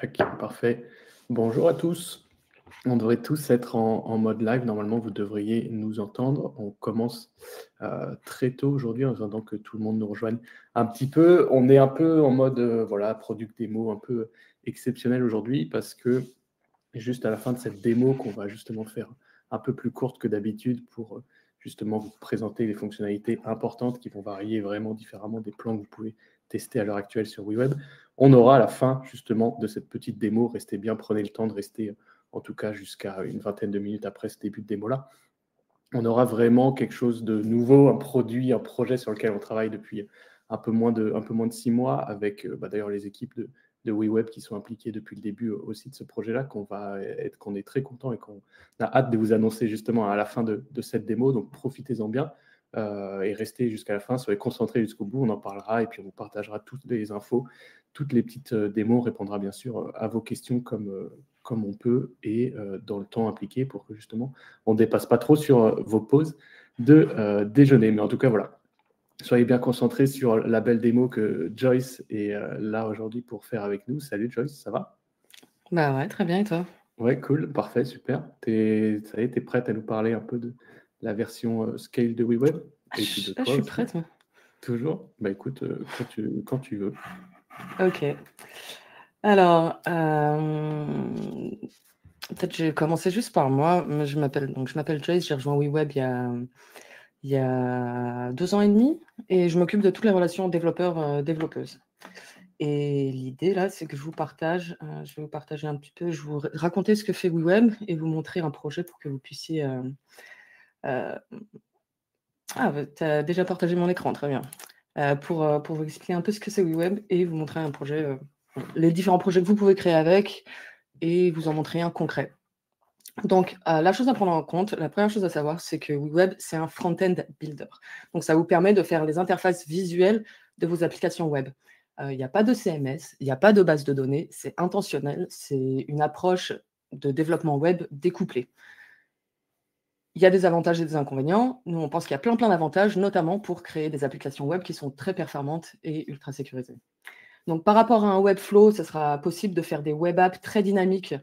Tac, parfait. Bonjour à tous. On devrait tous être en mode live. Normalement, vous devriez nous entendre. On commence très tôt aujourd'hui en attendant que tout le monde nous rejoigne un petit peu. On est un peu en mode voilà, product démo un peu exceptionnel aujourd'hui parce que juste à la fin de cette démo qu'on va justement faire un peu plus courte que d'habitude pour justement vous présenter les fonctionnalités importantes qui vont varier vraiment différemment des plans que vous pouvez tester à l'heure actuelle sur WeWeb. On aura à la fin justement de cette petite démo, restez bien, prenez le temps de rester en tout cas jusqu'à une vingtaine de minutes après ce début de démo-là. On aura vraiment quelque chose de nouveau, un produit, un projet sur lequel on travaille depuis un peu moins de 6 mois avec d'ailleurs les équipes de WeWeb qui sont impliquées depuis le début aussi de ce projet-là, qu'on est très content et qu'on a hâte de vous annoncer justement à la fin de cette démo. Donc profitez-en bien et restez jusqu'à la fin, soyez concentrés jusqu'au bout, on en parlera et puis on vous partagera toutes les infos, toutes les petites démos, on répondra bien sûr à vos questions comme on peut et dans le temps impliqué pour que justement on ne dépasse pas trop sur vos pauses de déjeuner. Mais en tout cas, voilà, soyez bien concentrés sur la belle démo que Joyce est là aujourd'hui pour faire avec nous. Salut Joyce, ça va? Bah ouais, très bien, et toi? Ouais, cool, parfait, super. Ça y est, t'es prête à nous parler un peu de la version scale de WeWeb et puis de Je toi suis aussi? prête, moi. Toujours? Bah écoute, quand tu veux. Ok. Alors, peut-être je vais commencer juste par moi. Je m'appelle Joyce, j'ai rejoint WeWeb il y a 2 ans et demi et je m'occupe de toutes les relations développeurs-développeuses. Et l'idée là, c'est que je vais vous partager un petit peu, je vais vous raconter ce que fait WeWeb et vous montrer un projet pour que vous puissiez. Ah, tu as déjà partagé mon écran, très bien. Pour vous expliquer un peu ce que c'est WeWeb et vous montrer un projet, les différents projets que vous pouvez créer avec et vous en montrer un concret. Donc, la chose à prendre en compte, la première chose à savoir, c'est que WeWeb, c'est un front-end builder. Donc, ça vous permet de faire les interfaces visuelles de vos applications web. Il n'y a pas de CMS, il n'y a pas de base de données, c'est intentionnel, c'est une approche de développement web découplée. Il y a des avantages et des inconvénients. Nous, on pense qu'il y a plein d'avantages, notamment pour créer des applications web qui sont très performantes et ultra sécurisées. Donc, par rapport à un Webflow, ce sera possible de faire des web apps très dynamiques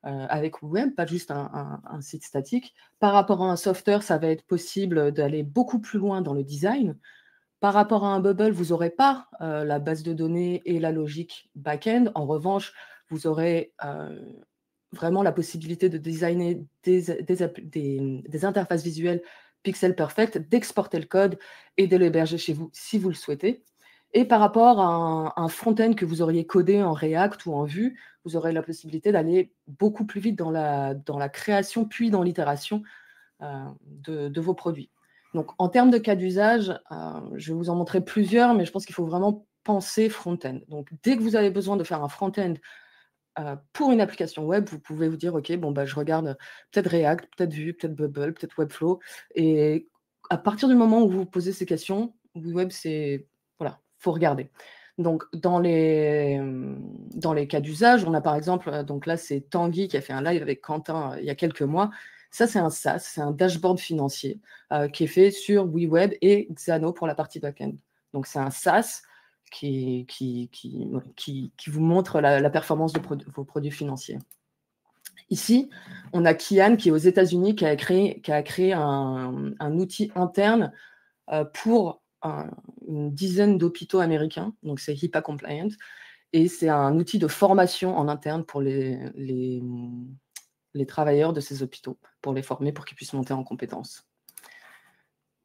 avec Web, pas juste un site statique. Par rapport à un software, ça va être possible d'aller beaucoup plus loin dans le design. Par rapport à un Bubble, vous n'aurez pas la base de données et la logique back-end. En revanche, vous aurez vraiment la possibilité de designer des interfaces visuelles pixel perfect, d'exporter le code et de l'héberger chez vous si vous le souhaitez. Et par rapport à un front-end que vous auriez codé en React ou en Vue, vous aurez la possibilité d'aller beaucoup plus vite dans la création puis dans l'itération de vos produits. Donc, en termes de cas d'usage, je vais vous en montrer plusieurs, mais je pense qu'il faut vraiment penser front-end. Donc, dès que vous avez besoin de faire un front-end pour une application web, vous pouvez vous dire, OK, bon, bah, je regarde peut-être React, peut-être Vue, peut-être Bubble, peut-être Webflow. Et à partir du moment où vous vous posez ces questions, web, c'est, voilà, faut regarder. Donc, dans les cas d'usage, on a par exemple, donc là, c'est Tanguy qui a fait un live avec Quentin il y a quelques mois. Ça, c'est un SaaS, c'est un dashboard financier qui est fait sur WeWeb et Xano pour la partie back-end. Donc, c'est un SaaS qui vous montre la performance de vos produits financiers. Ici, on a Kian qui est aux États-Unis, qui a créé un outil interne pour une dizaine d'hôpitaux américains, donc c'est HIPAA compliant, et c'est un outil de formation en interne pour les travailleurs de ces hôpitaux, pour les former, pour qu'ils puissent monter en compétences.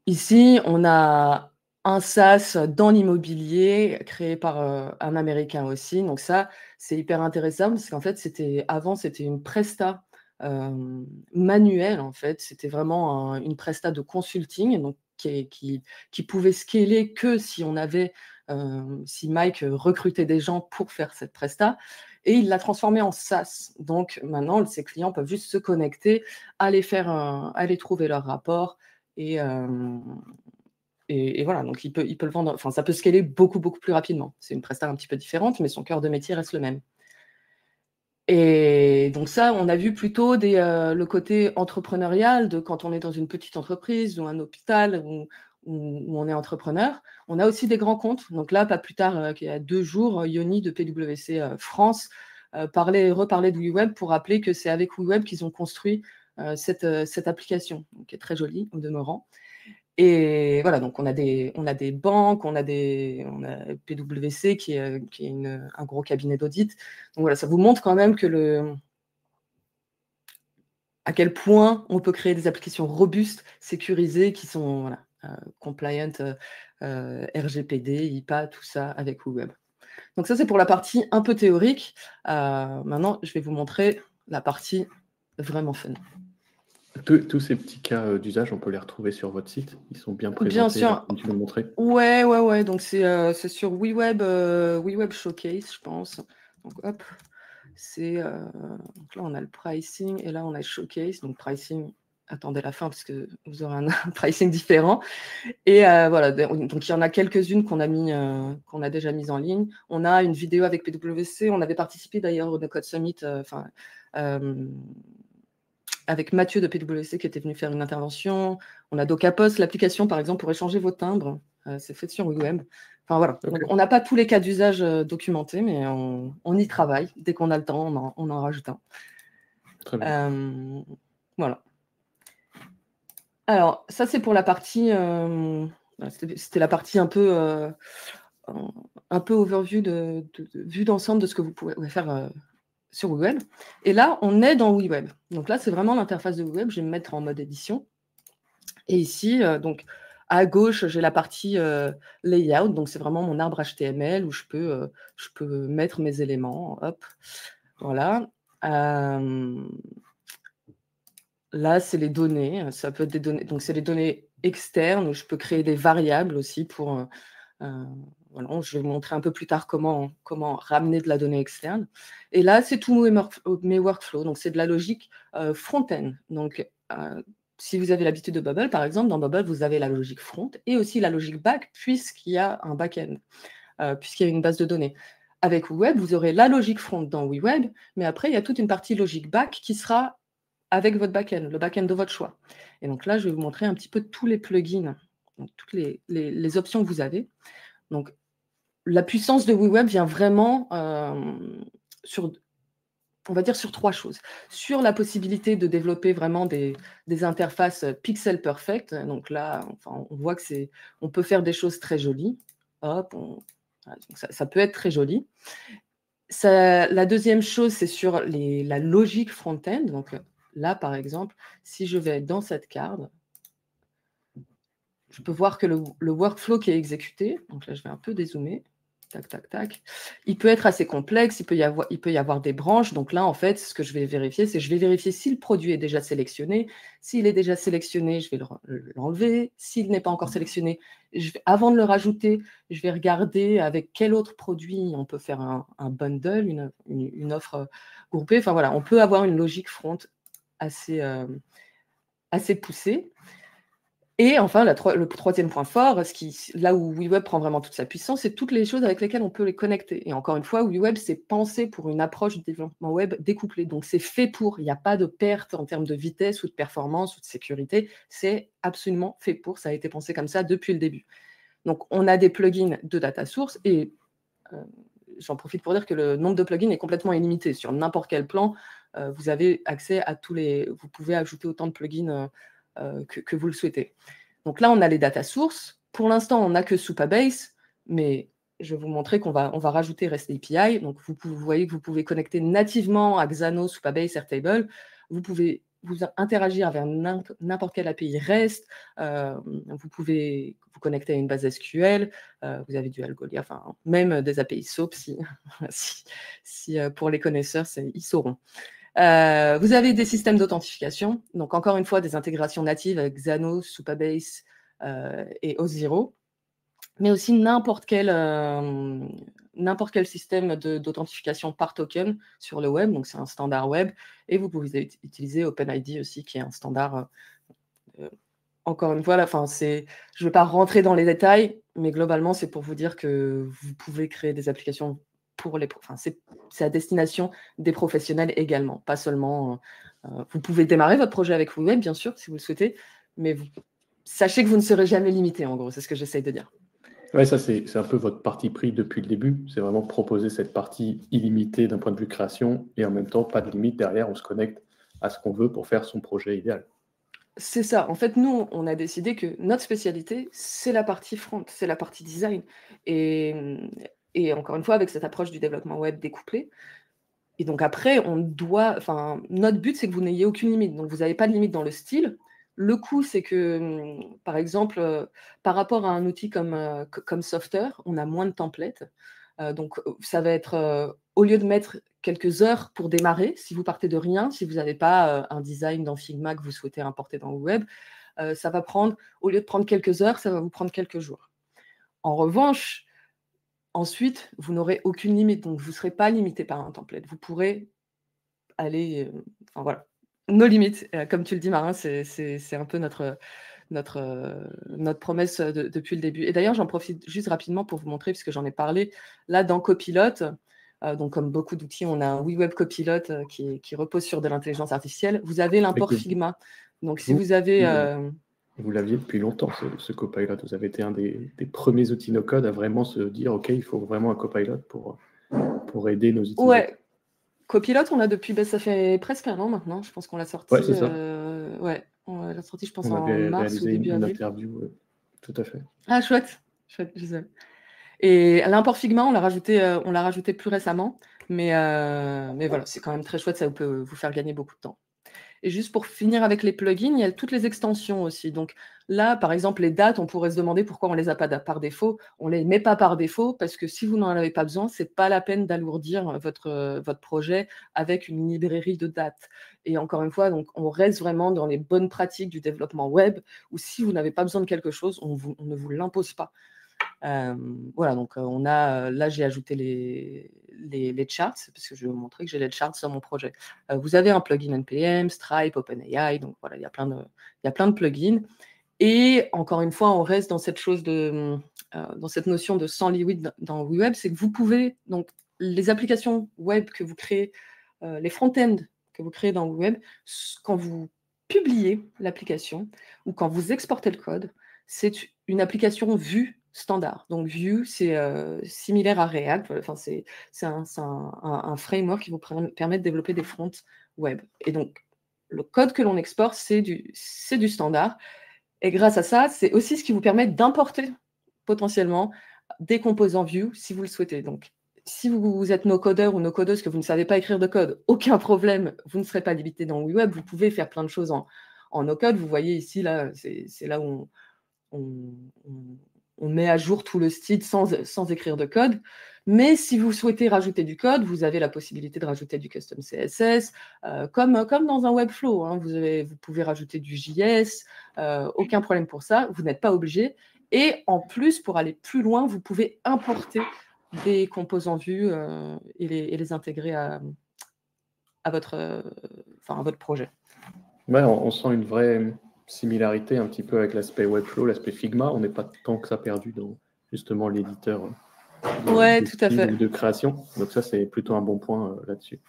Ici, on a un SaaS dans l'immobilier créé par un Américain aussi. Donc ça, c'est hyper intéressant parce qu'en fait, avant, c'était une presta manuelle, en fait. C'était vraiment une presta de consulting, donc qui pouvait scaler que si on avait, si Mike recrutait des gens pour faire cette presta. Et il l'a transformé en SaaS. Donc maintenant, ses clients peuvent juste se connecter, aller trouver leur rapport et voilà, donc il peut le vendre, enfin ça peut scaler beaucoup plus rapidement. C'est une presta un petit peu différente, mais son cœur de métier reste le même. Et donc ça, on a vu plutôt le côté entrepreneurial de quand on est dans une petite entreprise ou un hôpital où on est entrepreneur. On a aussi des grands comptes. Donc là, pas plus tard qu'il y a 2 jours, Yoni de PwC France reparler de WeWeb pour rappeler que c'est avec WeWeb qu'ils ont construit cette application, qui est très jolie au demeurant. Et voilà, donc on a des banques, on a PwC qui est un gros cabinet d'audit. Donc voilà, ça vous montre quand même à quel point on peut créer des applications robustes, sécurisées, qui sont voilà, compliant, RGPD, IPA, tout ça avec WeWeb. Donc ça, c'est pour la partie un peu théorique. Maintenant, je vais vous montrer la partie vraiment fun. Tous ces petits cas d'usage, on peut les retrouver sur votre site. Ils sont bien présentés, bien sûr. là, comme tu l'as montré. Ouais. Donc c'est sur WeWeb Showcase, je pense. Donc hop, donc là on a le pricing et là on a le showcase. Donc pricing, attendez la fin parce que vous aurez un pricing différent. Et voilà, donc il y en a quelques-unes qu'on a déjà mises en ligne. On a une vidéo avec PwC. On avait participé d'ailleurs au No Code Summit. Avec Mathieu de PwC qui était venu faire une intervention. On a Docapos, l'application par exemple pour échanger vos timbres. C'est fait sur WeWeb. Enfin voilà. Okay. Donc, on n'a pas tous les cas d'usage documentés, mais on y travaille. Dès qu'on a le temps, on en rajoute un. Très bien. Voilà. Alors, ça c'est pour la partie. C'était la partie un peu overview de vue d'ensemble de ce que vous pouvez faire sur WeWeb. Et là, on est dans WeWeb. Donc là, c'est vraiment l'interface de WeWeb. Je vais me mettre en mode édition. Et ici, donc, à gauche, j'ai la partie layout. Donc, c'est vraiment mon arbre HTML où je peux mettre mes éléments. Hop, voilà. Là, c'est les données. Ça peut être des données. Donc, c'est les données externes où je peux créer des variables aussi pour... voilà, je vais vous montrer un peu plus tard comment ramener de la donnée externe. Et là, c'est tous mes workflows. Donc, c'est de la logique front-end. Donc, si vous avez l'habitude de Bubble, par exemple, dans Bubble, vous avez la logique front et aussi la logique back, puisqu'il y a un back-end, puisqu'il y a une base de données. Avec WeWeb, vous aurez la logique front dans WeWeb, mais après, il y a toute une partie logique back qui sera avec votre back-end, le back-end de votre choix. Et donc là, je vais vous montrer un petit peu tous les plugins, donc toutes les options que vous avez. Donc, la puissance de WeWeb vient vraiment sur 3 choses. Sur la possibilité de développer vraiment des interfaces pixel perfect. Donc là, enfin, on voit on peut faire des choses très jolies. Hop, voilà, donc ça peut être très joli. La deuxième chose, c'est sur la logique front-end. Donc là, par exemple, si je vais dans cette carte, je peux voir que le workflow qui est exécuté, donc là, je vais un peu dézoomer, tac, tac, tac, il peut être assez complexe, il peut y avoir des branches. Donc là, en fait, ce que je vais vérifier, c'est je vais vérifier si le produit est déjà sélectionné. S'il est déjà sélectionné, je vais l'enlever. S'il n'est pas encore sélectionné, avant de le rajouter, je vais regarder avec quel autre produit on peut faire un bundle, une offre groupée. Enfin voilà, on peut avoir une logique front assez poussée. Et enfin, le 3e point fort, là où WeWeb prend vraiment toute sa puissance, c'est toutes les choses avec lesquelles on peut les connecter. Et encore une fois, WeWeb, c'est pensé pour une approche de développement web découplée. Donc, c'est fait pour. Il n'y a pas de perte en termes de vitesse ou de performance ou de sécurité. C'est absolument fait pour. Ça a été pensé comme ça depuis le début. Donc, on a des plugins de data source et j'en profite pour dire que le nombre de plugins est complètement illimité. Sur n'importe quel plan, vous avez accès à vous pouvez ajouter autant de plugins que vous le souhaitez. Donc là, on a les data sources. Pour l'instant, on n'a que Supabase, mais je vais vous montrer qu'on va rajouter REST API. Donc, vous voyez que vous pouvez connecter nativement à Xano, Supabase, Airtable. Vous pouvez vous interagir avec n'importe quelle API REST. Vous pouvez vous connecter à une base SQL. Vous avez du Algolia, enfin, même des API SOAP, si pour les connaisseurs, ils sauront. Vous avez des systèmes d'authentification, donc encore une fois des intégrations natives avec Xano, Supabase et Auth0, mais aussi n'importe quel système d'authentification par token sur le web, donc c'est un standard web, et vous pouvez utiliser OpenID aussi, qui est un standard. Encore une fois, je ne vais pas rentrer dans les détails, mais globalement, c'est pour vous dire que vous pouvez créer des applications c'est à destination des professionnels également, pas seulement. Vous pouvez démarrer votre projet avec WeWeb, bien sûr, si vous le souhaitez, mais sachez que vous ne serez jamais limité, en gros, c'est ce que j'essaye de dire. Ouais, ça, c'est un peu votre parti pris depuis le début. C'est vraiment proposer cette partie illimitée d'un point de vue création et en même temps, pas de limite derrière. On se connecte à ce qu'on veut pour faire son projet idéal. C'est ça. En fait, nous, on a décidé que notre spécialité, c'est la partie front, c'est la partie design. Et, et encore une fois, avec cette approche du développement web découplé. Et donc après, notre but, c'est que vous n'ayez aucune limite. Donc vous n'avez pas de limite dans le style. Le coup, c'est que, par exemple, par rapport à un outil comme Softer, on a moins de templates. Donc ça va être, au lieu de mettre quelques heures pour démarrer, si vous partez de rien, si vous n'avez pas un design dans Figma que vous souhaitez importer dans le web, ça va prendre, au lieu de prendre quelques heures, ça va vous prendre quelques jours. En revanche, ensuite, vous n'aurez aucune limite, donc vous ne serez pas limité par un template. Vous pourrez aller, enfin voilà, nos limites, comme tu le dis, Marin, c'est un peu notre promesse depuis le début. Et d'ailleurs, j'en profite juste rapidement pour vous montrer, puisque j'en ai parlé, là, dans Copilot, donc comme beaucoup d'outils, on a un WeWeb Copilot qui repose sur de l'intelligence artificielle. Vous avez l'import Figma. Donc si vous avez... Vous l'aviez depuis longtemps, ce Copilot. Vous avez été un des premiers outils no-code à vraiment se dire, OK, il faut vraiment un Copilot pour aider nos utilisateurs. Ouais, Copilot, on l'a depuis, ça fait presque un an maintenant. Je pense qu'on l'a sorti. Ouais, c'est ça. On l'a sorti, je pense, on en avait mars réalisé ou début une avril. interview, tout à fait. Ah, chouette, Gisèle. Et l'import Figma, on l'a rajouté plus récemment. Mais voilà, c'est quand même très chouette, ça peut vous faire gagner beaucoup de temps. Et juste pour finir avec les plugins, il y a toutes les extensions aussi. Donc là, par exemple, les dates, on pourrait se demander pourquoi on ne les a pas par défaut. On ne les met pas par défaut parce que si vous n'en avez pas besoin, ce n'est pas la peine d'alourdir votre projet avec une librairie de dates. Et encore une fois, donc, on reste vraiment dans les bonnes pratiques du développement web où si vous n'avez pas besoin de quelque chose, on ne vous l'impose pas. Voilà, donc on a, là j'ai ajouté les charts, parce que je vais vous montrer que j'ai les charts sur mon projet. Vous avez un plugin NPM, Stripe, OpenAI, donc voilà, il y a plein de plugins. Et encore une fois, on reste dans cette chose dans cette notion de sans limite dans WeWeb, c'est que vous pouvez, donc les applications web que vous créez, les front-end que vous créez dans WeWeb, quand vous publiez l'application ou quand vous exportez le code, c'est une application vue standard. Donc Vue, c'est similaire à React. Enfin, c'est un framework qui vous permet de développer des fronts web. Et donc, le code que l'on exporte, c'est du standard. Et grâce à ça, c'est aussi ce qui vous permet d'importer potentiellement des composants Vue si vous le souhaitez. Donc, si vous êtes no-codeur ou no-codeuse, que vous ne savez pas écrire de code, aucun problème, vous ne serez pas limité dans WeWeb. Vous pouvez faire plein de choses en no-code. Vous voyez ici, là, c'est là où on met à jour tout le style sans écrire de code. Mais si vous souhaitez rajouter du code, vous avez la possibilité de rajouter du custom CSS, comme dans un Webflow. Hein, vous pouvez rajouter du JS, aucun problème pour ça, vous n'êtes pas obligé. Et en plus, pour aller plus loin, vous pouvez importer des composants Vue et les intégrer à votre projet. Ouais, on sent une vraie similarité un petit peu avec l'aspect Webflow, l'aspect Figma. On n'est pas tant que ça perdu dans justement l'éditeur tout à fait. Ou de création. Donc ça, c'est plutôt un bon point là-dessus.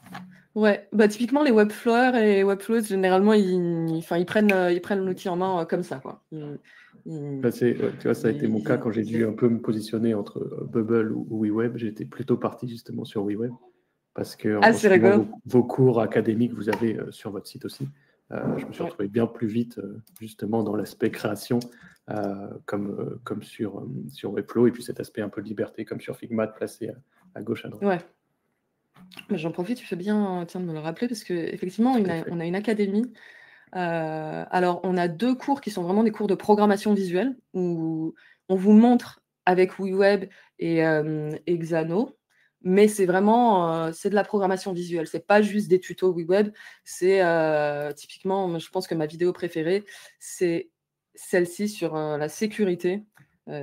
Ouais, typiquement les Webflowers et Webflows, généralement, ils prennent l'outil en main comme ça, quoi. Tu vois, ça a été mon cas quand j'ai dû un peu me positionner entre Bubble ou WeWeb. J'étais plutôt parti justement sur WeWeb parce que en suivant vos cours académiques que vous avez sur votre site aussi, je me suis retrouvé bien plus vite justement dans l'aspect création comme sur Webflow et puis cet aspect un peu de liberté comme sur Figma de placer à gauche à droite. Ouais. Mais j'en profite, tu fais bien de me le rappeler parce qu'effectivement, on a une académie. Alors, on a 2 cours qui sont vraiment des cours de programmation visuelle où on vous montre avec WeWeb et Xano, mais c'est vraiment c'est de la programmation visuelle. C'est pas juste des tutos WeWeb. C'est typiquement, je pense que ma vidéo préférée, c'est celle-ci sur la sécurité,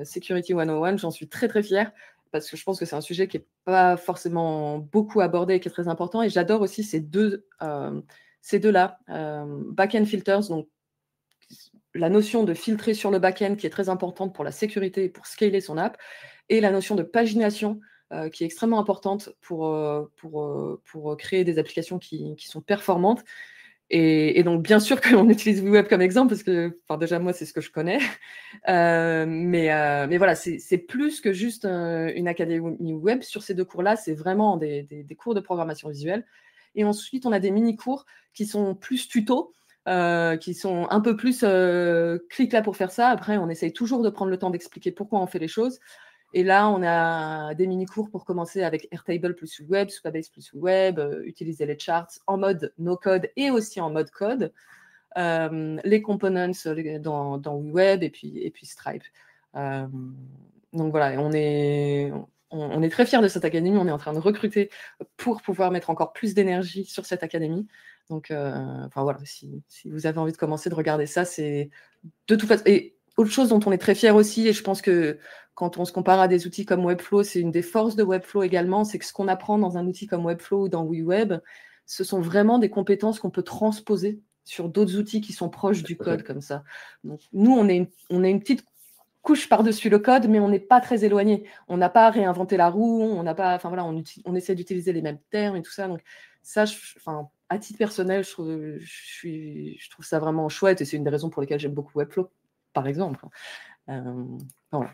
Security 101. J'en suis très très fière parce que je pense que c'est un sujet qui n'est pas forcément beaucoup abordé et qui est très important. Et j'adore aussi ces deux-là, back-end filters, donc la notion de filtrer sur le back-end qui est très importante pour la sécurité et pour scaler son app, et la notion de pagination qui est extrêmement importante pour créer des applications qui sont performantes. Et donc, bien sûr qu'on utilise WeWeb comme exemple, parce que déjà, moi, c'est ce que je connais. Mais voilà, c'est plus que juste une académie web. Sur ces 2 cours-là, c'est vraiment des cours de programmation visuelle. Et ensuite, on a des mini-cours qui sont plus tutos, qui sont un peu plus clique là pour faire ça. Après, on essaye toujours de prendre le temps d'expliquer pourquoi on fait les choses. Et là, on a des mini-cours pour commencer avec Airtable plus Web, Supabase plus Web, utiliser les charts en mode no-code et aussi en mode code, les components dans WeWeb et puis Stripe. Donc voilà, on est très fiers de cette académie. On est en train de recruter pour pouvoir mettre encore plus d'énergie sur cette académie. Donc, voilà, si vous avez envie de commencer de regarder ça, c'est de toute façon... Et autre chose dont on est très fiers aussi, et je pense que quand on se compare à des outils comme Webflow, c'est une des forces de Webflow également, c'est que ce qu'on apprend dans un outil comme Webflow ou dans WeWeb, ce sont vraiment des compétences qu'on peut transposer sur d'autres outils qui sont proches du code comme ça. Donc, nous, on est une petite couche par-dessus le code, mais on n'est pas très éloigné. On n'a pas réinventé la roue, on n'a pas, enfin voilà, on essaie d'utiliser les mêmes termes et tout ça. Donc ça, à titre personnel, je trouve ça vraiment chouette et c'est une des raisons pour lesquelles j'aime beaucoup Webflow, par exemple. Voilà.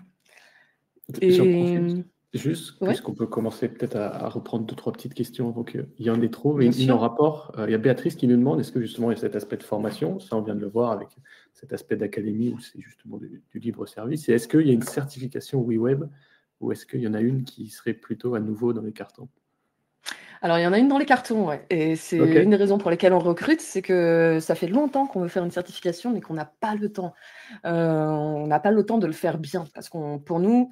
J'en profite juste, Ouais. puisqu'on peut commencer peut-être à reprendre 2-3 petites questions avant qu'il y en ait trop. Mais Bien une en sûr. rapport, il y a Béatrice qui nous demande, est-ce que justement il y a cet aspect de formation, ça on vient de le voir avec cet aspect d'académie où c'est justement du libre service, et est-ce qu'il y a une certification WeWeb ou est-ce qu'il y en a une qui serait plutôt à nouveau dans les cartons? Alors, il y en a une dans les cartons, ouais. Et c'est une des raisons pour lesquelles on recrute, c'est que ça fait longtemps qu'on veut faire une certification, mais qu'on n'a pas le temps. On n'a pas le temps de le faire bien, parce que pour nous,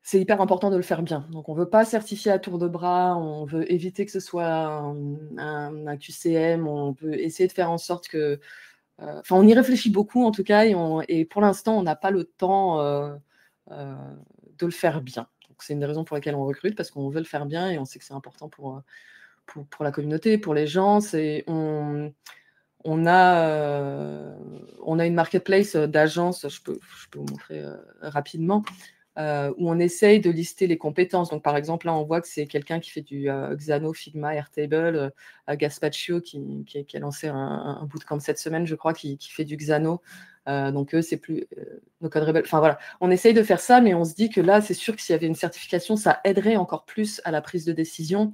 c'est hyper important de le faire bien. Donc, on ne veut pas certifier à tour de bras, on veut éviter que ce soit un QCM, on veut essayer de faire en sorte que... on y réfléchit beaucoup, en tout cas, et pour l'instant, on n'a pas le temps de le faire bien. C'est une des raisons pour lesquelles on recrute, parce qu'on veut le faire bien et on sait que c'est important pour la communauté, pour les gens. On a une marketplace d'agences, je peux vous montrer rapidement, où on essaye de lister les compétences. Donc, par exemple, là, on voit que c'est quelqu'un qui fait du Xano, Figma, Airtable, Gaspaccio, qui a lancé un bootcamp cette semaine, je crois, qui fait du Xano. Donc, eux, c'est plus No Code Rebel. Enfin, voilà. On essaye de faire ça, mais on se dit que là, c'est sûr que s'il y avait une certification, ça aiderait encore plus à la prise de décision.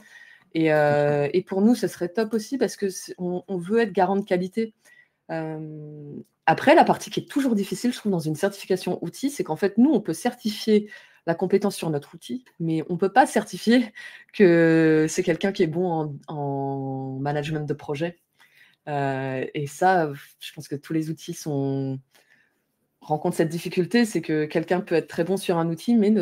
Et pour nous, ce serait top aussi parce qu'on veut être garant de qualité. Après, la partie qui est toujours difficile, je trouve, dans une certification outil, c'est qu'en fait, nous, on peut certifier la compétence sur notre outil, mais on ne peut pas certifier que c'est quelqu'un qui est bon en management de projet. Et ça, je pense que tous les outils rencontrent cette difficulté, c'est que quelqu'un peut être très bon sur un outil, mais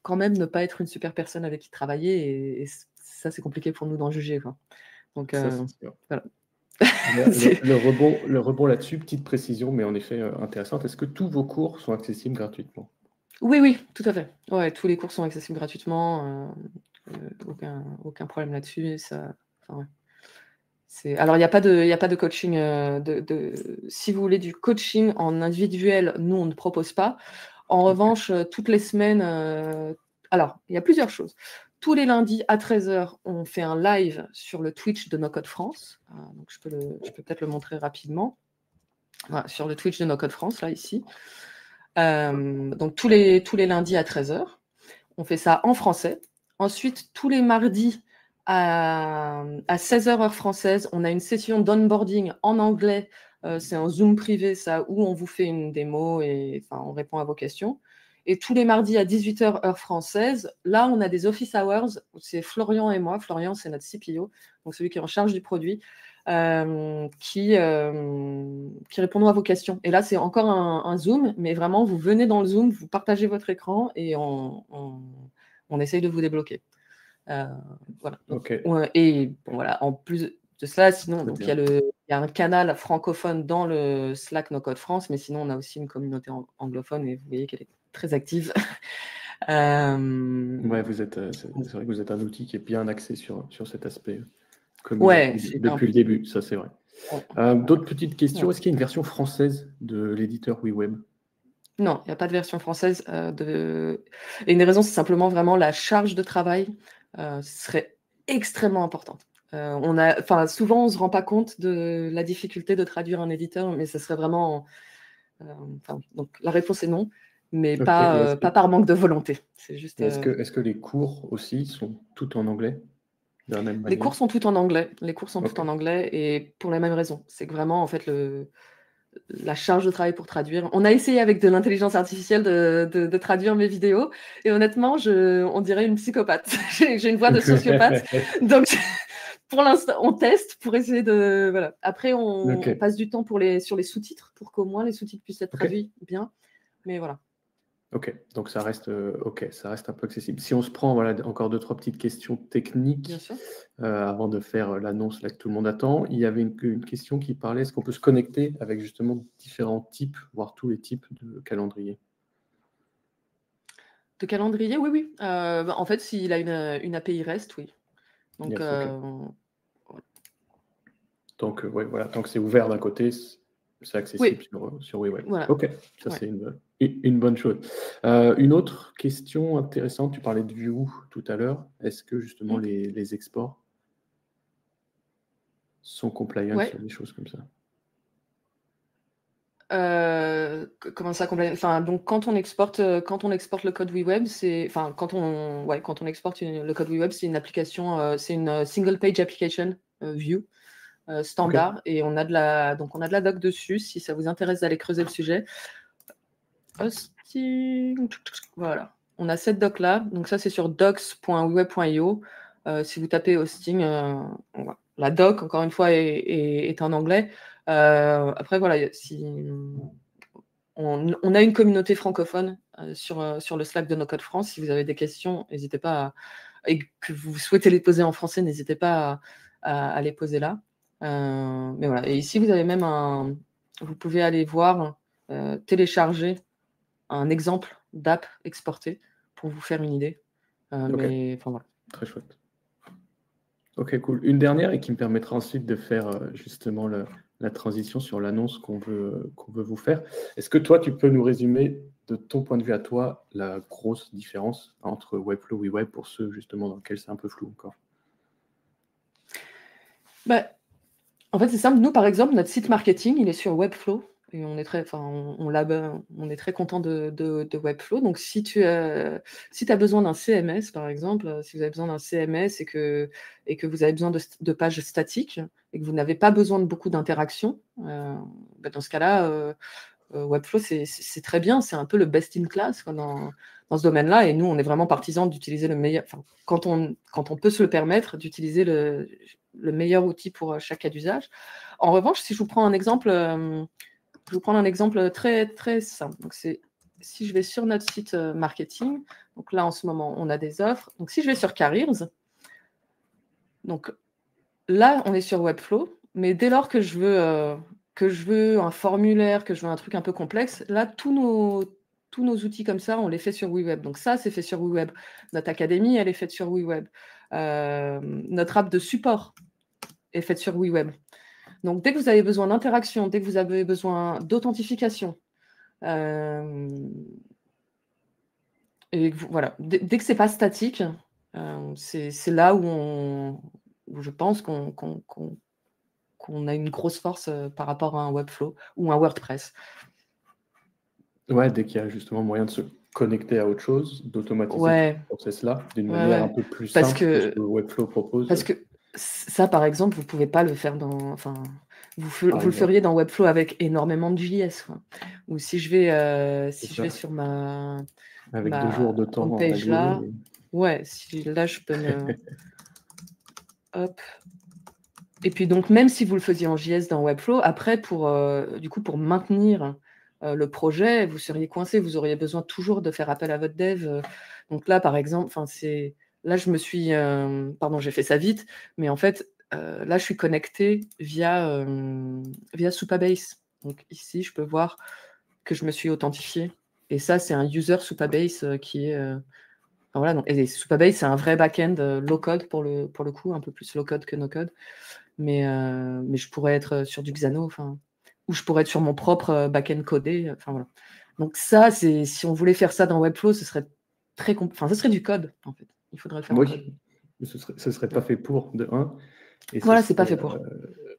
quand même ne pas être une super personne avec qui travailler. Et ça, c'est compliqué pour nous d'en juger, quoi. Donc, voilà. Le rebond là-dessus, petite précision, mais en effet intéressante. Est-ce que tous vos cours sont accessibles gratuitement? Oui, tout à fait. Ouais, tous les cours sont accessibles gratuitement. Aucun problème là-dessus. Alors, il n'y a pas de coaching. Si vous voulez du coaching en individuel, nous, on ne propose pas. En revanche, toutes les semaines, alors, il y a plusieurs choses. Tous les lundis à 13h, on fait un live sur le Twitch de No Code France. Donc, je peux peut-être le montrer rapidement. Voilà, sur le Twitch de No Code France, là, ici. Donc, tous les lundis à 13h. On fait ça en français. Ensuite, tous les mardis à 16h heure française, on a une session d'onboarding en anglais. C'est un Zoom privé, ça, où on vous fait une démo et on répond à vos questions. Et tous les mardis à 18h heure française, là, on a des office hours. C'est Florian et moi. Florian, c'est notre CPO, donc celui qui est en charge du produit, qui répondront à vos questions. Et là, c'est encore un Zoom, mais vraiment, vous venez dans le Zoom, vous partagez votre écran et on essaye de vous débloquer. Voilà. Okay. Et bon, voilà, en plus de ça, sinon, donc, il y a un canal francophone dans le Slack No Code France, mais sinon, on a aussi une communauté anglophone et vous voyez qu'elle est très active. Ouais, c'est vrai que vous êtes un outil qui est bien axé sur cet aspect communauté depuis le début, ça c'est vrai. D'autres petites questions, est-ce qu'il y a une version française de l'éditeur WeWeb? Non, il n'y a pas de version française. Et une raison, c'est simplement vraiment la charge de travail serait extrêmement importante. Souvent, on ne se rend pas compte de la difficulté de traduire un éditeur, mais ça serait vraiment... donc, la réponse est non, mais Ok. pas par manque de volonté. C'est juste, Est-ce que les cours aussi sont tout en anglais de la même les manière? cours sont tout en anglais. Les cours sont tout Ok. en anglais et pour la même raison. C'est que vraiment, en fait, la charge de travail pour traduire. On a essayé avec de l'intelligence artificielle de traduire mes vidéos et honnêtement, on dirait une psychopathe. J'ai une voix de sociopathe. Donc, pour l'instant, on teste pour essayer de... Voilà. Après, on Ok. passe du temps sur les sous-titres pour qu'au moins les sous-titres puissent être traduits bien. Mais voilà. Ok, donc ça reste, ça reste un peu accessible. Si on se prend, voilà, encore 2-3 petites questions techniques Bien sûr. avant de faire l'annonce là que tout le monde attend. Il y avait une question qui parlait, est-ce qu'on peut se connecter avec justement différents types, voire tous les types de calendrier? De calendrier, oui, oui. En fait, s'il a une API REST, oui. Donc, Yes, ok. Donc, ouais, voilà, tant que c'est ouvert d'un côté, c'est accessible sur WeWeb. Voilà. Ok, ça c'est une bonne chose. Une autre question intéressante, tu parlais de Vue tout à l'heure. Est-ce que justement les exports sont compliant sur des choses comme ça? Comment ça compliant? Donc quand on exporte le code WeWeb, quand on exporte le code WeWeb, c'est une application, c'est une single page application Vue standard et on a de la doc dessus si ça vous intéresse d'aller creuser le sujet. Hosting, voilà. On a cette doc là, donc ça c'est sur docs.web.io. Si vous tapez hosting, la doc encore une fois est en anglais. Après voilà, on a une communauté francophone sur le Slack de No Code France. Si vous avez des questions, n'hésitez pas et que vous souhaitez les poser en français, n'hésitez pas à les poser là. Mais voilà. Et ici vous avez même vous pouvez aller voir télécharger un exemple d'app exporté pour vous faire une idée. Mais enfin voilà. Très chouette. Ok, cool. Une dernière et qui me permettra ensuite de faire justement la transition sur l'annonce qu'on veut vous faire. Est-ce que toi, tu peux nous résumer de ton point de vue à toi la grosse différence entre Webflow et WeWeb pour ceux justement dans lesquels c'est un peu flou encore? En fait, c'est simple. Nous, par exemple, notre site marketing, il est sur Webflow. Et on est très content de Webflow. Donc, si tu as besoin d'un CMS, par exemple, si vous avez besoin d'un CMS et que vous avez besoin de pages statiques et que vous n'avez pas besoin de beaucoup d'interactions, dans ce cas-là, Webflow, c'est très bien. C'est un peu le best in class dans ce domaine-là. Et nous, on est vraiment partisans d'utiliser le meilleur, quand on peut se le permettre, d'utiliser le meilleur outil pour chaque cas d'usage. En revanche, si je vous prends un exemple, très, très simple. Donc, si je vais sur notre site marketing, donc là, en ce moment, on a des offres. Donc, si je vais sur Careers, donc là, on est sur Webflow, mais dès lors que je veux un formulaire, que je veux un truc un peu complexe, là, tous nos outils comme ça, on les fait sur WeWeb. Donc ça, c'est fait sur WeWeb. Notre académie, elle est faite sur WeWeb. Notre app de support est faite sur WeWeb. Donc, dès que vous avez besoin d'interaction, dès que vous avez besoin d'authentification, et voilà, dès que c'est pas statique, c'est là où je pense qu'on a une grosse force par rapport à un Webflow ou un WordPress. Ouais, dès qu'il y a justement moyen de se connecter à autre chose, d'automatiser ce process-là d'une manière un peu plus simple que ce que Webflow propose. Parce que ça, par exemple, vous ne pouvez pas le faire vous le feriez dans Webflow avec énormément de JS. Ou si je vais sur ma avec 2 jours de temps homepage là, là je peux me hop. Et puis donc même si vous le faisiez en JS dans Webflow, après pour maintenir le projet, vous seriez coincé, vous auriez besoin toujours de faire appel à votre dev. Donc là, par exemple, là je me suis, pardon, j'ai fait ça vite, mais en fait, là je suis connectée via Supabase. Donc ici, je peux voir que je me suis authentifiée. Et ça, c'est un user Supabase qui est... voilà, donc, et Supabase, c'est un vrai back-end low-code pour le coup, un peu plus low-code que no-code. Mais je pourrais être sur du Xano, ou je pourrais être sur mon propre back-end codé. Voilà. Donc ça, si on voulait faire ça dans Webflow, ce serait ce serait du code, en fait. Il faudrait le faire en code. Ce serait pas fait pour, de 1. Et Voilà, c'est pas fait pour.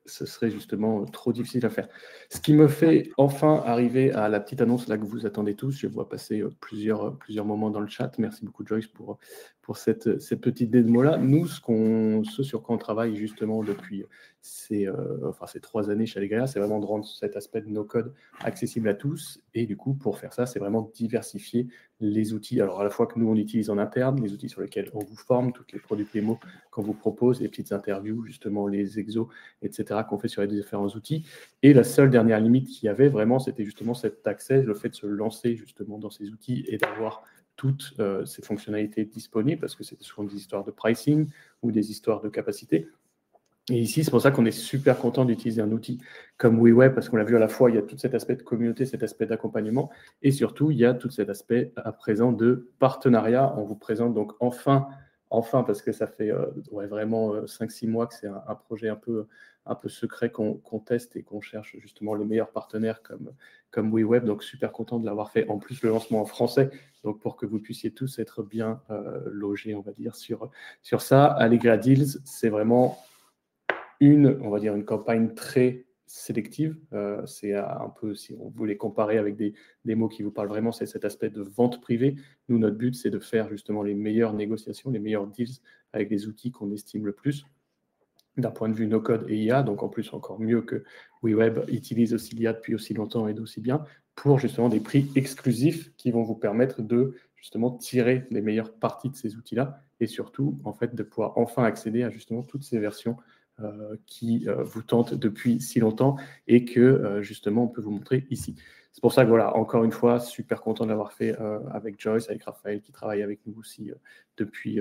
ce serait justement trop difficile à faire. Ce qui me fait enfin arriver à la petite annonce là que vous attendez tous. Je vois passer plusieurs moments dans le chat. Merci beaucoup Joyce pour cette petite démo-là. Nous, ce sur quoi on travaille justement depuis ces 3 années chez Allegria, c'est vraiment de rendre cet aspect de no-code accessible à tous. Et du coup, pour faire ça, c'est vraiment diversifier les outils. Alors à la fois que nous, on utilise en interne, les outils sur lesquels on vous forme, toutes les produits démos qu'on vous propose, les petites interviews, justement les exos, etc., qu'on fait sur les différents outils. Et la seule dernière limite qu'il y avait vraiment, c'était justement cet accès, le fait de se lancer justement dans ces outils et d'avoir toutes ces fonctionnalités disponibles, parce que c'était souvent des histoires de pricing ou des histoires de capacité. Et ici, c'est pour ça qu'on est super content d'utiliser un outil comme WeWeb, parce qu'on l'a vu à la fois, il y a tout cet aspect de communauté, cet aspect d'accompagnement, et surtout, il y a tout cet aspect à présent de partenariat. On vous présente donc enfin, parce que ça fait vraiment 5-6 mois que c'est un projet un peu secret qu'on teste et qu'on cherche justement les meilleurs partenaires comme WeWeb. Donc, super content de l'avoir fait. En plus, le lancement en français, donc pour que vous puissiez tous être bien logés, on va dire, sur ça. Allegria Deals, c'est vraiment on va dire une campagne très sélective. C'est un peu, si on voulait comparer avec des mots qui vous parlent vraiment, c'est cet aspect de vente privée. Nous, notre but, c'est de faire justement les meilleures négociations, les meilleurs deals avec les outils qu'on estime le plus d'un point de vue no-code et IA, donc en plus encore mieux que WeWeb utilise aussi l'IA depuis aussi longtemps et d'aussi bien, pour justement des prix exclusifs qui vont vous permettre de justement tirer les meilleures parties de ces outils-là et surtout en fait de pouvoir enfin accéder à justement toutes ces versions qui vous tentent depuis si longtemps et que justement on peut vous montrer ici. C'est pour ça que voilà, encore une fois, super content de l'avoir fait avec Joyce, avec Raphaël qui travaille avec nous aussi depuis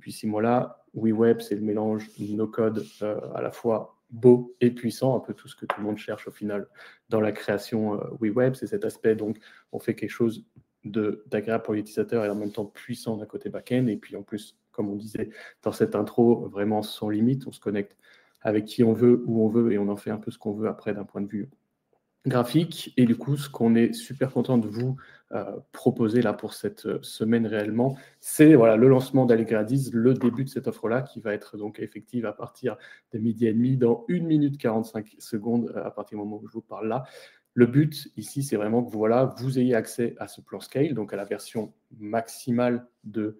6 mois-là. WeWeb, c'est le mélange no-code à la fois beau et puissant, un peu tout ce que tout le monde cherche au final dans la création WeWeb. C'est cet aspect, donc on fait quelque chose d'agréable pour l'utilisateur et en même temps puissant d'un côté back-end. Et puis en plus, comme on disait dans cette intro, vraiment sans limite, on se connecte avec qui on veut, où on veut, et on en fait un peu ce qu'on veut après d'un point de vue graphique. Et du coup, ce qu'on est super content de vous proposer là pour cette semaine réellement, c'est voilà, le lancement d'Allegria Deals, le début de cette offre-là qui va être donc effective à partir de 12h30 dans 1 minute 45 secondes à partir du moment où je vous parle là. Le but ici, c'est vraiment que vous ayez accès à ce plan scale, donc à la version maximale de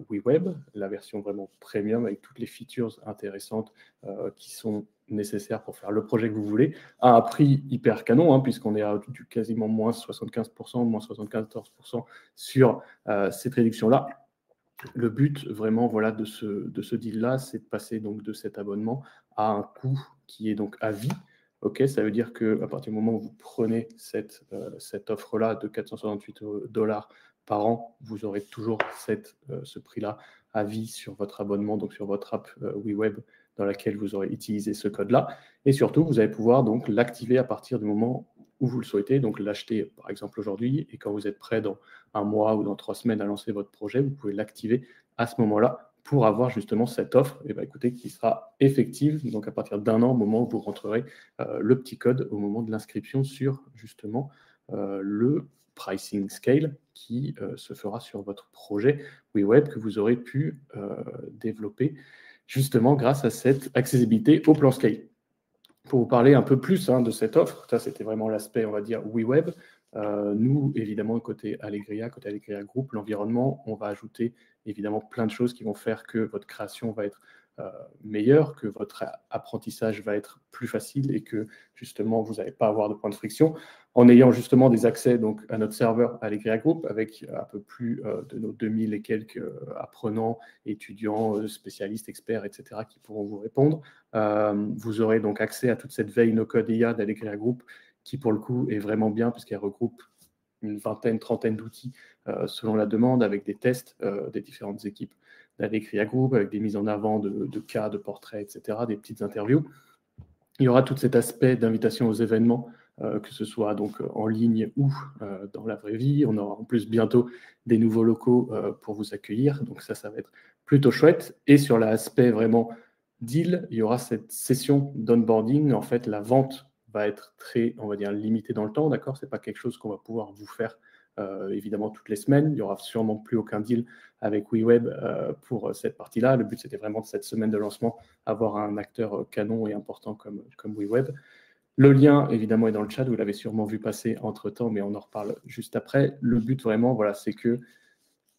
WeWeb, la version vraiment premium avec toutes les features intéressantes qui sont nécessaires pour faire le projet que vous voulez, à un prix hyper canon, hein, puisqu'on est à du quasiment moins 75%, moins 74% sur cette réduction-là. Le but vraiment voilà, de ce deal-là, c'est de passer donc de cet abonnement à un coût qui est donc à vie. Ok, ça veut dire qu'à partir du moment où vous prenez cette offre-là de 468 $ par an, vous aurez toujours ce prix-là à vie sur votre abonnement, donc sur votre app WeWeb dans laquelle vous aurez utilisé ce code-là. Et surtout, vous allez pouvoir donc l'activer à partir du moment où vous le souhaitez, donc l'acheter par exemple aujourd'hui, et quand vous êtes prêt dans 1 mois ou dans 3 semaines à lancer votre projet, vous pouvez l'activer à ce moment-là pour avoir justement cette offre écoutez, qui sera effective donc à partir d'1 an au moment où vous rentrerez le petit code au moment de l'inscription sur justement le pricing scale qui se fera sur votre projet WeWeb que vous aurez pu développer justement grâce à cette accessibilité au plan scale. Pour vous parler un peu plus de cette offre, ça c'était vraiment l'aspect, on va dire, WeWeb. Nous, évidemment, côté Allegria Group, l'environnement, on va ajouter évidemment plein de choses qui vont faire que votre création va être meilleure, que votre apprentissage va être plus facile et que justement, vous n'allez pas avoir de point de friction en ayant justement des accès donc, à notre serveur Allegria Group avec un peu plus de nos 2000 et quelques apprenants, étudiants, spécialistes, experts, etc. qui pourront vous répondre. Vous aurez donc accès à toute cette veille no-code IA d'Allegria Group qui, pour le coup, est vraiment bien puisqu'elle regroupe une vingtaine, trentaine d'outils selon la demande, avec des tests des différentes équipes d'Allegria Group, avec des mises en avant de cas, de portraits, etc., des petites interviews. Il y aura tout cet aspect d'invitation aux événements, que ce soit donc en ligne ou dans la vraie vie. On aura en plus bientôt des nouveaux locaux pour vous accueillir, donc ça va être plutôt chouette. Et sur l'aspect vraiment deal, il y aura cette session d'onboarding. En fait, la vente va être très, on va dire, limitée dans le temps, d'accord ? C'est pas quelque chose qu'on va pouvoir vous faire évidemment toutes les semaines. Il n'y aura sûrement plus aucun deal avec WeWeb pour cette partie-là. Le but, c'était vraiment de cette semaine de lancement, avoir un acteur canon et important comme WeWeb. Le lien, évidemment, est dans le chat. Vous l'avez sûrement vu passer entre-temps, mais on en reparle juste après. Le but, vraiment, voilà, c'est que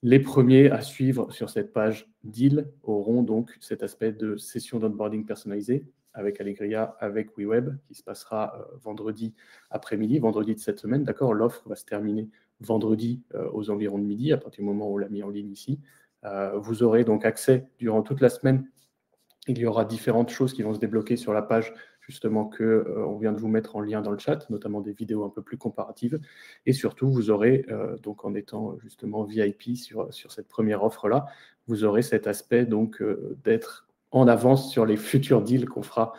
les premiers à suivre sur cette page deal auront donc cet aspect de session d'onboarding personnalisée avec Allegria, avec WeWeb, qui se passera vendredi après-midi, vendredi de cette semaine. D'accord, l'offre va se terminer vendredi aux environs de midi, à partir du moment où on l'a mis en ligne ici. Vous aurez donc accès durant toute la semaine. Il y aura différentes choses qui vont se débloquer sur la page, justement, qu'on vient de vous mettre en lien dans le chat, notamment des vidéos un peu plus comparatives. Et surtout, vous aurez, donc en étant justement VIP sur cette première offre-là, vous aurez cet aspect donc d'être en avance sur les futurs deals qu'on fera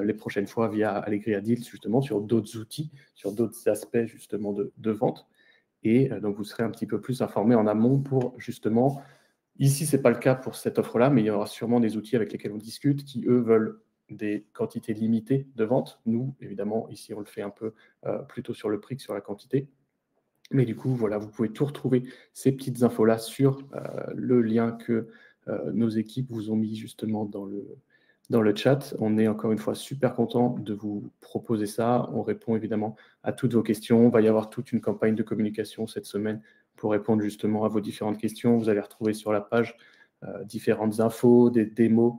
les prochaines fois via Allegria Deals, justement, sur d'autres outils, sur d'autres aspects justement de vente. Et donc, vous serez un petit peu plus informé en amont pour justement... Ici, ce n'est pas le cas pour cette offre-là, mais il y aura sûrement des outils avec lesquels on discute qui, eux, veulent des quantités limitées de vente. Nous, évidemment, ici, on le fait un peu plutôt sur le prix que sur la quantité. Mais du coup, voilà, vous pouvez tout retrouver, ces petites infos-là, sur le lien que nos équipes vous ont mis justement dans le chat. On est encore une fois super content de vous proposer ça. On répond évidemment à toutes vos questions. Il va y avoir toute une campagne de communication cette semaine pour répondre justement à vos différentes questions. Vous allez retrouver sur la page différentes infos, des démos,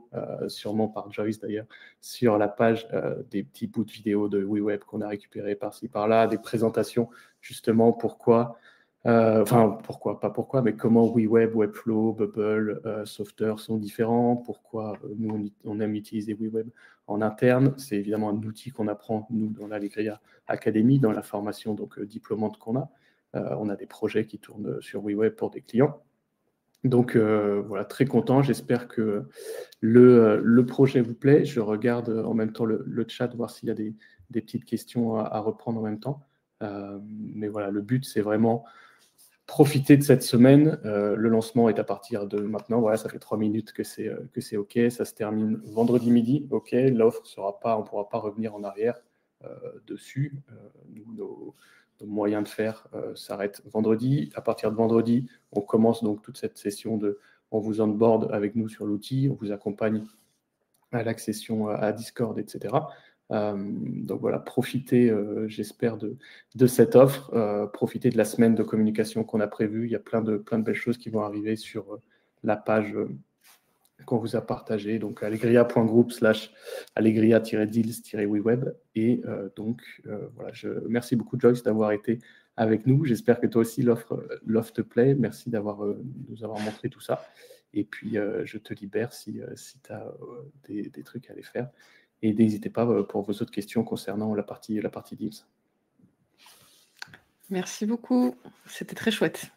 sûrement par Joyce d'ailleurs, sur la page des petits bouts de vidéos de WeWeb qu'on a récupérés par-ci, par-là, des présentations justement pourquoi, mais comment WeWeb, Webflow, Bubble, Software sont différents, pourquoi nous on aime utiliser WeWeb en interne. C'est évidemment un outil qu'on apprend, nous, dans l'Allegria Academy, dans la formation donc diplômante qu'on a. On a des projets qui tournent sur WeWeb pour des clients. Donc voilà, très content. J'espère que le projet vous plaît. Je regarde en même temps le chat, voir s'il y a des petites questions à reprendre en même temps. Mais voilà, le but, c'est vraiment profiter de cette semaine. Le lancement est à partir de maintenant. Voilà, ça fait 3 minutes que c'est OK. Ça se termine vendredi midi. OK, l'offre sera pas, on ne pourra pas revenir en arrière dessus. Nos moyens de faire s'arrêtent vendredi. À partir de vendredi, on commence donc toute cette session on vous onboard avec nous sur l'outil, on vous accompagne à l'accession à Discord, etc. Donc voilà, profitez, j'espère, de cette offre, profitez de la semaine de communication qu'on a prévue. Il y a plein de belles choses qui vont arriver sur la page qu'on vous a partagée, donc allegria.group/allegria-deals-weweb. Et donc voilà, merci beaucoup Joyce d'avoir été avec nous. J'espère que toi aussi l'offre te plaît. Merci nous avoir montré tout ça. Et puis je te libère si tu as des trucs à aller faire. Et n'hésitez pas pour vos autres questions concernant la partie deals. Merci beaucoup, c'était très chouette.